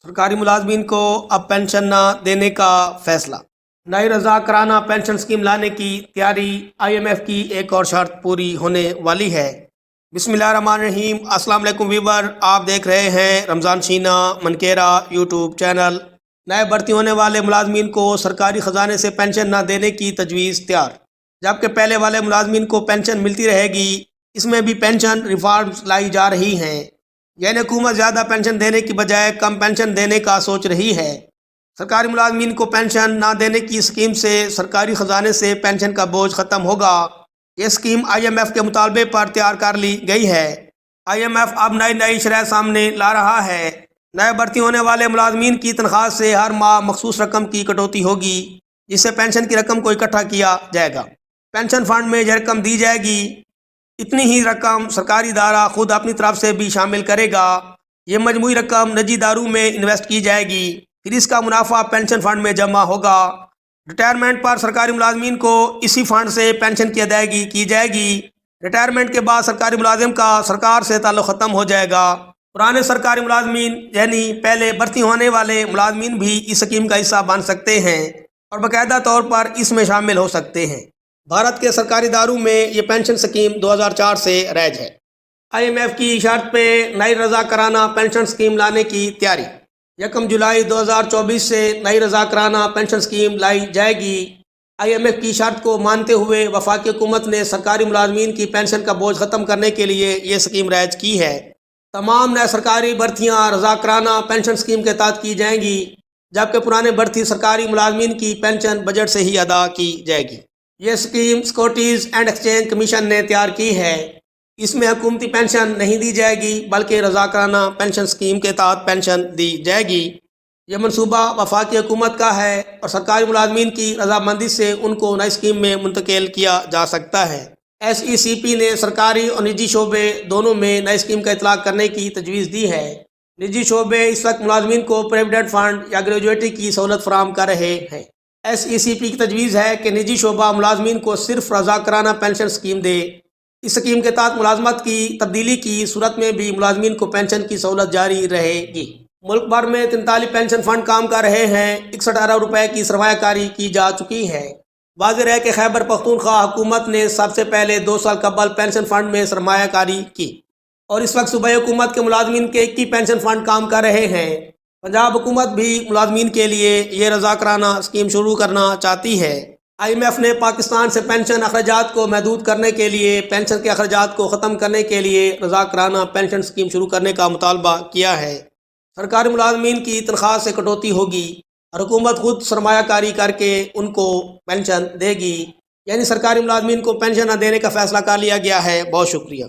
सरकारी मुलाजमीन को अब पेंशन न देने का फैसला। नई रजा कराना पेंशन स्कीम लाने की तैयारी, आईएमएफ की एक और शर्त पूरी होने वाली है। बिस्मिल्लाहिर्रहमानिर्रहीम। अस्सलाम वालेकुम वीवर, आप देख रहे हैं रमज़ान शीना मनकेरा यूट्यूब चैनल। नए भर्ती होने वाले मुलाजमीन को सरकारी ख़जाने से पेंशन न देने की तजवीज़ तैयार। जबकि पहले वाले मुलाजमीन को पेंशन मिलती रहेगी, इसमें भी पेंशन रिफॉर्म्स लाई जा रही हैं। यानी हुकूमत ज़्यादा पेंशन देने की बजाय कम पेंशन देने का सोच रही है। सरकारी मुलाजमीन को पेंशन ना देने की स्कीम से सरकारी ख़जाने से पेंशन का बोझ ख़त्म होगा। ये स्कीम आईएमएफ के मुतालबे पर तैयार कर ली गई है। आईएमएफ अब नई शरह सामने ला रहा है। नए भर्ती होने वाले मुलाजमीन की तनख्वाह से हर माह मखसूस रकम की कटौती होगी, जिससे पेंशन की रकम को इकट्ठा किया जाएगा। पेंशन फंड में यह रकम दी जाएगी, इतनी ही रकम सरकारी इदारा खुद अपनी तरफ से भी शामिल करेगा। ये मजमूई रकम निजी इदारों में इन्वेस्ट की जाएगी, फिर इसका मुनाफा पेंशन फंड में जमा होगा। रिटायरमेंट पर सरकारी मुलाजमीन को इसी फंड से पेंशन की अदायगी की जाएगी। रिटायरमेंट के बाद सरकारी मुलाजिम का सरकार से ताल्लुक़ ख़त्म हो जाएगा। पुराने सरकारी मुलाजमीन यानी पहले भर्ती होने वाले मुलाजमीन भी इस स्कीम का हिस्सा बन सकते हैं और बाकायदा तौर पर इसमें शामिल हो सकते हैं। भारत के सरकारी इदारों में ये पेंशन स्कीम 2004 से राइज है। आईएमएफ की शर्त पे नई रजा कराना पेंशन स्कीम लाने की तैयारी। 1 जुलाई 2024 से नई रजा कराना पेंशन स्कीम लाई जाएगी। आईएमएफ की शर्त को मानते हुए वफाकी हुकूमत ने सरकारी मुलाजमीन की पेंशन का बोझ ख़त्म करने के लिए ये स्कीम राइज की है। तमाम नए सरकारी भर्तियाँ रजा कराना पेंशन स्कीम के तहत की जाएंगी, जबकि पुराने भर्ती सरकारी मुलाजमीन की पेंशन बजट से ही अदा की जाएगी। ये scheme securities and exchange commission ने तैयार की है। इसमें हुकूमती पेंशन नहीं दी जाएगी, बल्कि रज़ाकाराना पेंशन स्कीम के तहत पेंशन दी जाएगी। यह मनसूबा वफाकी हुकूमत का है और सरकारी मुलाजमीन की रजामंदी से उनको नई स्कीम में मुंतकिल किया जा सकता है। SECP ने सरकारी और निजी शोबे दोनों में नई स्कीम का इतलाक़ करने की तजवीज़ दी है। निजी शोबे इस वक्त मुलाजमीन को प्रोविडेंट फंड या ग्रेजुएटी की सहूलत फराहम कर रहे हैं। SECP की तजवीज़ है कि निजी शोबा मुलाजमीन को सिर्फ रज़ा कराना पेंशन स्कीम दे। इस स्कीम के तहत मुलाजमत की तब्दीली की सूरत में भी मुलाजमीन को पेंशन की सहूलत जारी रहेगी। मुल्क भर में 43 पेंशन फंड काम कर रहे हैं। 61 अरब रुपए की सरमायाकारी की जा चुकी है। वाज़ेह है कि खैबर पख्तूनख्वा हुकूमत ने सबसे पहले 2 साल कबल पेंशन फंड में सरमायाकारी की और इस वक्त सूबाई हुकूमत के मुलाजमीन के 21 पेंशन फंड काम कर रहे हैं। पंजाब हुकूमत भी मुलाजमीन के लिए ये रज़ा कराना स्कीम शुरू करना चाहती है। IMF ने पाकिस्तान से पेंशन अखराजात को महदूद करने के लिए पेंशन के अखराजात को ख़त्म करने के लिए रज़ा कराना पेंशन स्कीम शुरू करने का मुतालबा किया है। सरकारी मुलाजमीन की तनख्वाह से कटौती होगी और हुकूमत खुद सरमायाकारी करके उनको पेंशन देगी। यानी सरकारी मुलाजमीन को पेंशन न देने का फ़ैसला कर लिया गया है। बहुत शुक्रिया।